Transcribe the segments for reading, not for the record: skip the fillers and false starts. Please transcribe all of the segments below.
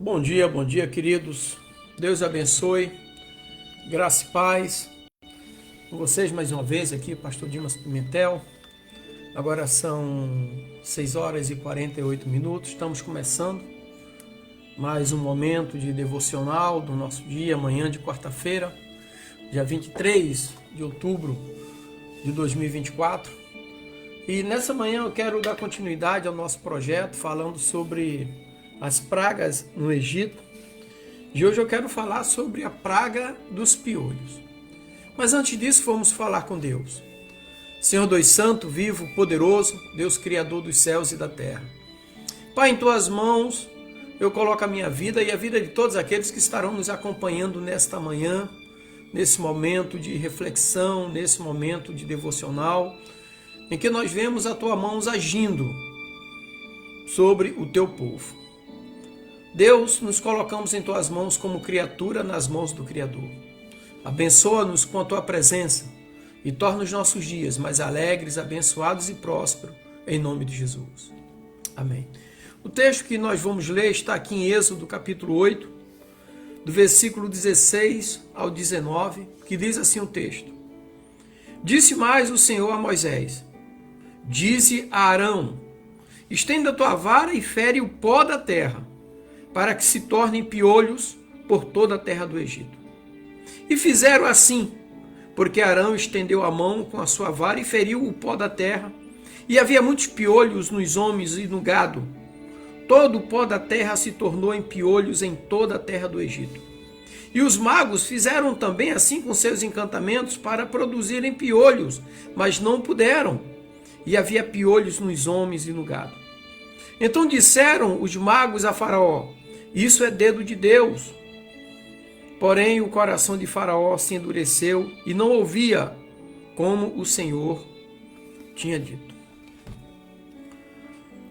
Bom dia, queridos. Deus abençoe. Graça e paz. Com vocês mais uma vez aqui, Pastor Dimas Pimentel. Agora são 6 horas e 48 minutos. Estamos começando mais um momento de devocional do nosso dia, amanhã de quarta-feira, dia 23 de outubro de 2024. E nessa manhã eu quero dar continuidade ao nosso projeto falando sobre as pragas no Egito. E hoje eu quero falar sobre a praga dos piolhos. Mas antes disso, vamos falar com Deus. Senhor Deus Santo, vivo, poderoso, Deus Criador dos céus e da terra. Pai, em Tuas mãos eu coloco a minha vida e a vida de todos aqueles que estarão nos acompanhando nesta manhã, nesse momento de reflexão, nesse momento de devocional, em que nós vemos a Tua mão agindo sobre o Teu povo. Deus, nos colocamos em Tuas mãos como criatura nas mãos do Criador. Abençoa-nos com a Tua presença e torna os nossos dias mais alegres, abençoados e prósperos, em nome de Jesus. Amém. O texto que nós vamos ler está aqui em Êxodo, capítulo 8, do versículo 16 ao 19, que diz assim o texto. Disse mais o Senhor a Moisés, dize a Arão, estenda a tua vara e fere o pó da terra, para que se tornem piolhos por toda a terra do Egito. E fizeram assim, porque Arão estendeu a mão com a sua vara e feriu o pó da terra, e havia muitos piolhos nos homens e no gado. Todo o pó da terra se tornou em piolhos em toda a terra do Egito. E os magos fizeram também assim com seus encantamentos para produzirem piolhos, mas não puderam, e havia piolhos nos homens e no gado. Então disseram os magos a Faraó, isso é dedo de Deus. Porém, o coração de Faraó se endureceu e não ouvia como o Senhor tinha dito.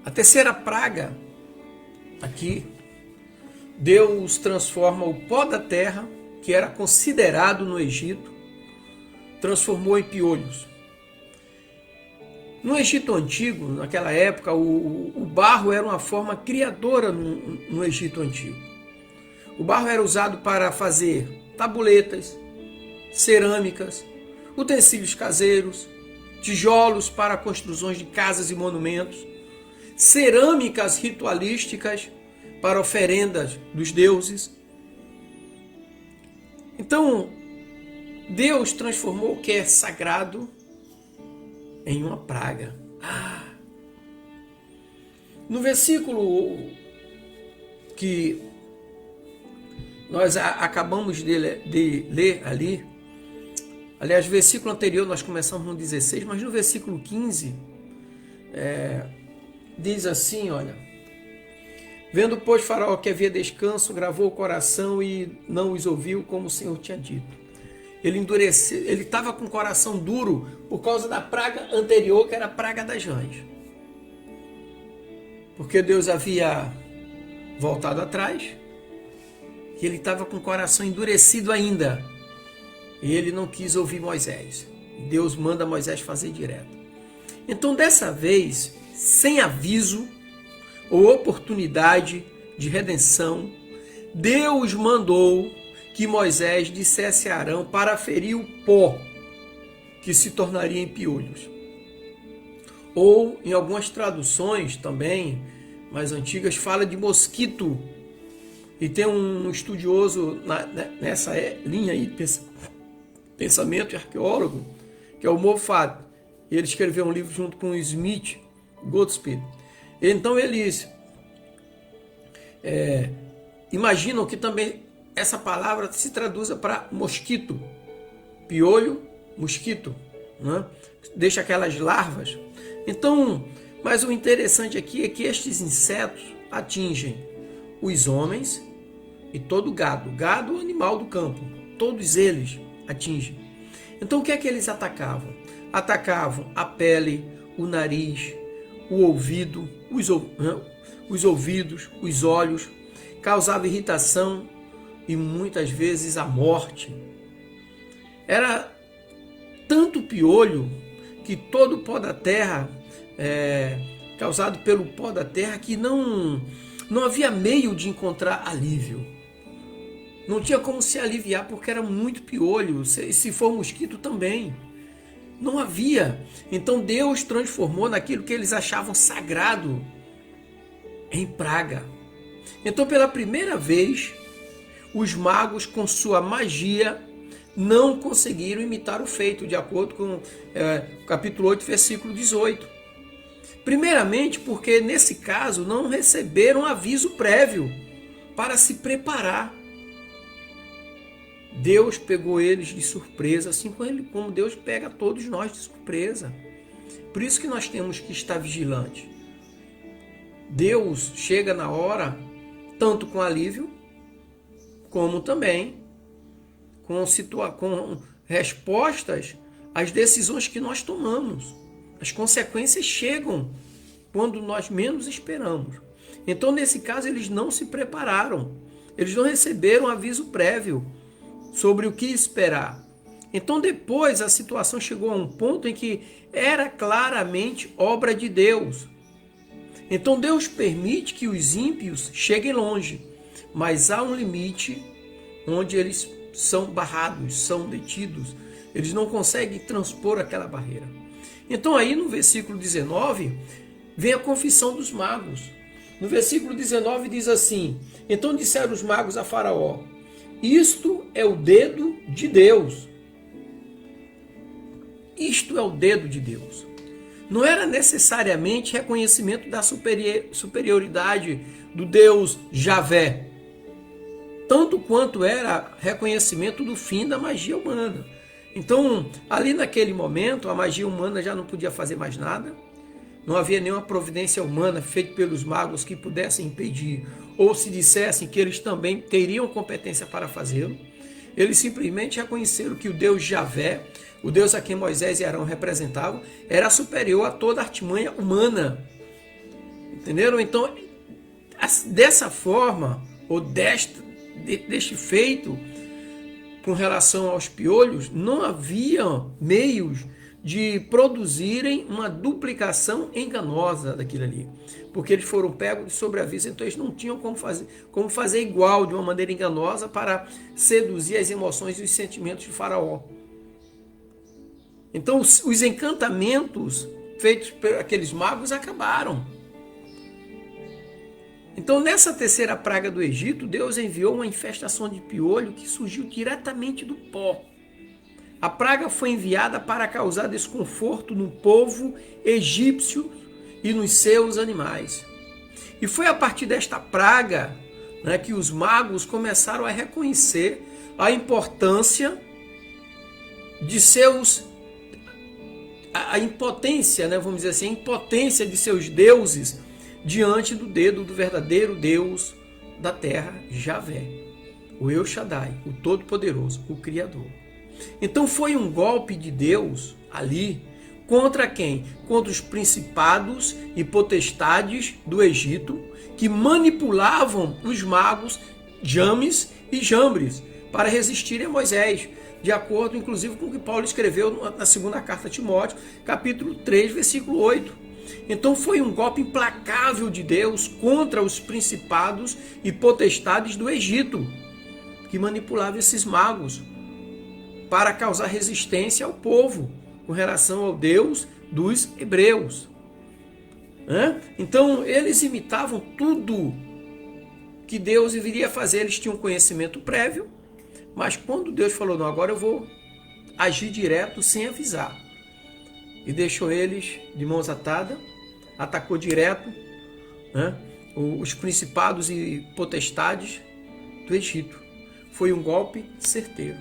A terceira praga, aqui, Deus transforma o pó da terra, que era considerado no Egito, transformou em piolhos. No Egito Antigo, naquela época, o barro era uma forma criadora no Egito Antigo. O barro era usado para fazer tabuletas, cerâmicas, utensílios caseiros, tijolos para construções de casas e monumentos, cerâmicas ritualísticas para oferendas dos deuses. Então, Deus transformou o que é sagrado em uma praga. No versículo que nós acabamos de ler ali, aliás, no versículo anterior nós começamos no 16, mas no versículo 15, diz assim, olha, vendo, pois, Faraó que havia descanso, gravou o coração e não os ouviu como o Senhor tinha dito. Ele endureceu, ele estava com o coração duro por causa da praga anterior, que era a praga das rãs. Porque Deus havia voltado atrás e ele estava com o coração endurecido ainda. E ele não quis ouvir Moisés. Deus manda Moisés fazer direto. Então, dessa vez, sem aviso ou oportunidade de redenção, Deus mandou que Moisés dissesse a Arão para ferir o pó, que se tornaria em piolhos. Ou, em algumas traduções também, mais antigas, fala de mosquito. E tem um estudioso nessa linha aí, pensamento e arqueólogo, que é o Moffat. Ele escreveu um livro junto com o Smith Goldsmith. Então eles imaginam que também essa palavra se traduza para mosquito, piolho, mosquito, né? Deixa aquelas larvas. Então, mas o interessante aqui é que estes insetos atingem os homens e todo o gado, gado animal do campo, todos eles atingem. Então o que é que eles atacavam? Atacavam a pele, o nariz, o ouvido, os ouvidos, os olhos, causava irritação e muitas vezes a morte. Era tanto piolho que todo o pó da terra, causado pelo pó da terra, que não não havia meio de encontrar alívio. Não tinha como se aliviar porque era muito piolho, se for mosquito também. Não havia. Então Deus transformou naquilo que eles achavam sagrado em praga. Então pela primeira vez, os magos com sua magia não conseguiram imitar o feito, de acordo com capítulo 8, versículo 18. Primeiramente porque nesse caso não receberam aviso prévio para se preparar. Deus pegou eles de surpresa, assim como Deus pega todos nós de surpresa. Por isso que nós temos que estar vigilantes. Deus chega na hora, tanto com alívio, como também com respostas às decisões que nós tomamos. As consequências chegam quando nós menos esperamos. Então, nesse caso, eles não se prepararam. Eles não receberam aviso prévio sobre o que esperar. Então depois a situação chegou a um ponto em que era claramente obra de Deus. Então Deus permite que os ímpios cheguem longe, mas há um limite onde eles são barrados, são detidos. Eles não conseguem transpor aquela barreira. Então aí no versículo 19 vem a confissão dos magos. No versículo 19 diz assim: então disseram os magos a Faraó: isto é o dedo de Deus. Isto é o dedo de Deus. Não era necessariamente reconhecimento da superioridade do Deus Javé, tanto quanto era reconhecimento do fim da magia humana. Então, ali naquele momento, a magia humana já não podia fazer mais nada. Não havia nenhuma providência humana feita pelos magos que pudessem impedir, ou se dissessem que eles também teriam competência para fazê-lo. Eles simplesmente reconheceram que o Deus Javé, o Deus a quem Moisés e Arão representavam, era superior a toda artimanha humana. Entenderam? Então, dessa forma, ou deste feito, com relação aos piolhos, não havia meios de produzirem uma duplicação enganosa daquilo ali, porque eles foram pegos de sobreaviso, então eles não tinham como fazer igual, de uma maneira enganosa, para seduzir as emoções e os sentimentos de Faraó. Então os encantamentos feitos por aqueles magos acabaram. Então nessa terceira praga do Egito, Deus enviou uma infestação de piolho que surgiu diretamente do pó. A praga foi enviada para causar desconforto no povo egípcio e nos seus animais. E foi a partir desta praga, né, que os magos começaram a reconhecer a importância de a impotência, né, vamos dizer assim, a impotência de seus deuses diante do dedo do verdadeiro Deus da terra, Javé, o El Shaddai, o Todo-Poderoso, o Criador. Então foi um golpe de Deus ali contra quem? Contra os principados e potestades do Egito, que manipulavam os magos James e Jambres para resistirem a Moisés, de acordo inclusive com o que Paulo escreveu na segunda carta a Timóteo, capítulo 3, versículo 8. Então foi um golpe implacável de Deus contra os principados e potestades do Egito, que manipulavam esses magos para causar resistência ao povo com relação ao Deus dos hebreus. Então eles imitavam tudo que Deus deveria fazer. Eles tinham conhecimento prévio, mas quando Deus falou, não, agora eu vou agir direto sem avisar, e deixou eles de mãos atadas, atacou direto os principados e potestades do Egito. Foi um golpe certeiro.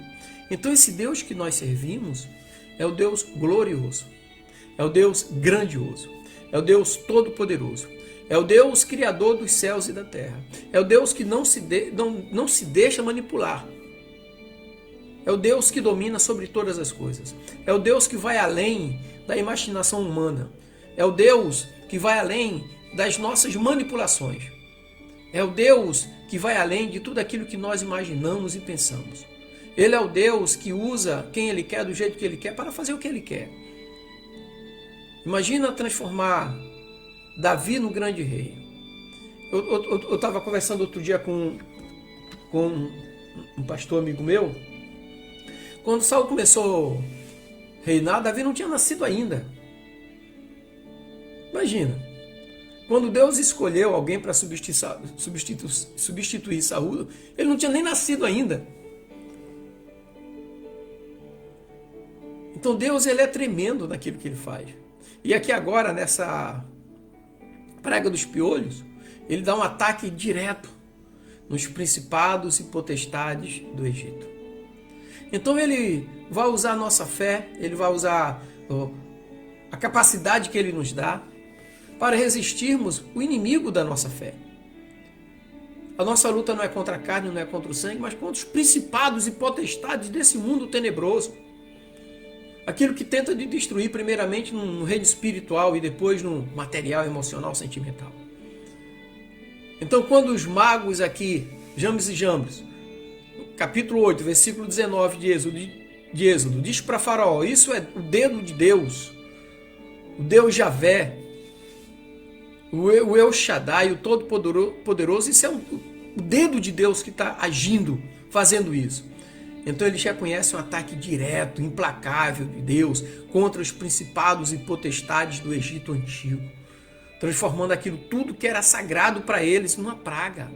Então esse Deus que nós servimos é o Deus glorioso, é o Deus grandioso, é o Deus todo-poderoso, é o Deus criador dos céus e da terra, é o Deus que não se deixa manipular, é o Deus que domina sobre todas as coisas, é o Deus que vai além da imaginação humana, é o Deus que vai além das nossas manipulações, é o Deus que vai além de tudo aquilo que nós imaginamos e pensamos. Ele é o Deus que usa quem Ele quer, do jeito que Ele quer, para fazer o que Ele quer. Imagina transformar Davi no grande rei. Eu estava conversando outro dia com um pastor amigo meu. Quando Saul começou a reinar, Davi não tinha nascido ainda. Imagina, quando Deus escolheu alguém para substituir Saul, ele não tinha nem nascido ainda. Então Deus, ele é tremendo naquilo que ele faz. E aqui agora, nessa praga dos piolhos, ele dá um ataque direto nos principados e potestades do Egito. Então ele vai usar a nossa fé, ele vai usar a capacidade que ele nos dá para resistirmos o inimigo da nossa fé. A nossa luta não é contra a carne, não é contra o sangue, mas contra os principados e potestades desse mundo tenebroso. Aquilo que tenta de destruir primeiramente no reino espiritual e depois no material, emocional, sentimental. Então quando os magos aqui, Jambres e Jambres, capítulo 8, versículo 19 de Êxodo, diz para Faraó, isso é o dedo de Deus, o Deus Javé, o El Shaddai, o Todo-Poderoso, isso é o dedo de Deus que está agindo, fazendo isso. Então eles reconhecem um ataque direto, implacável de Deus contra os principados e potestades do Egito antigo, transformando aquilo tudo que era sagrado para eles numa praga,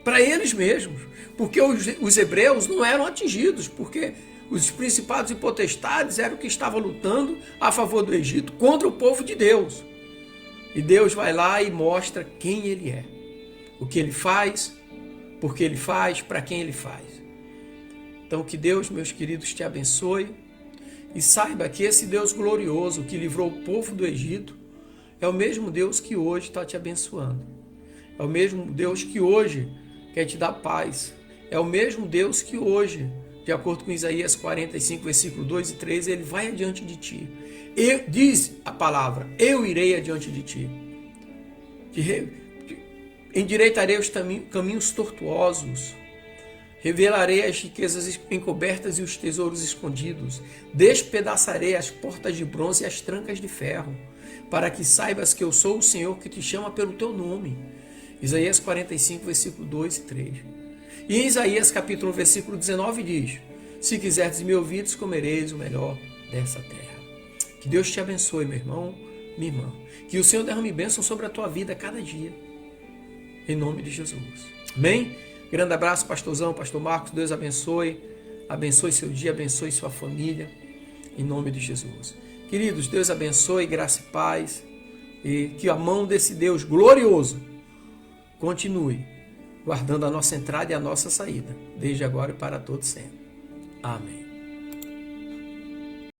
para eles mesmos, porque os hebreus não eram atingidos, porque os principados e potestades eram o que estavam lutando a favor do Egito contra o povo de Deus. E Deus vai lá e mostra quem ele é, o que ele faz, por que ele faz, para quem ele faz. Então que Deus, meus queridos, te abençoe e saiba que esse Deus glorioso que livrou o povo do Egito é o mesmo Deus que hoje está te abençoando. É o mesmo Deus que hoje quer te dar paz. É o mesmo Deus que hoje, de acordo com Isaías 45, versículo 2 e 3, ele vai adiante de ti. Diz a palavra, eu irei adiante de ti. Endireitarei os caminhos tortuosos. Revelarei as riquezas encobertas e os tesouros escondidos. Despedaçarei as portas de bronze e as trancas de ferro, para que saibas que eu sou o Senhor que te chama pelo teu nome. Isaías 45, versículo 2 e 3. E em Isaías capítulo 1, versículo 19 diz, se quiserdes me ouvir, comereis o melhor dessa terra. Que Deus te abençoe, meu irmão, minha irmã. Que o Senhor derrame bênção sobre a tua vida a cada dia. Em nome de Jesus. Amém? Grande abraço, pastorzão, pastor Marcos. Deus abençoe. Abençoe seu dia, abençoe sua família. Em nome de Jesus. Queridos, Deus abençoe, graça e paz. E que a mão desse Deus glorioso continue guardando a nossa entrada e a nossa saída, desde agora e para todo sempre. Amém.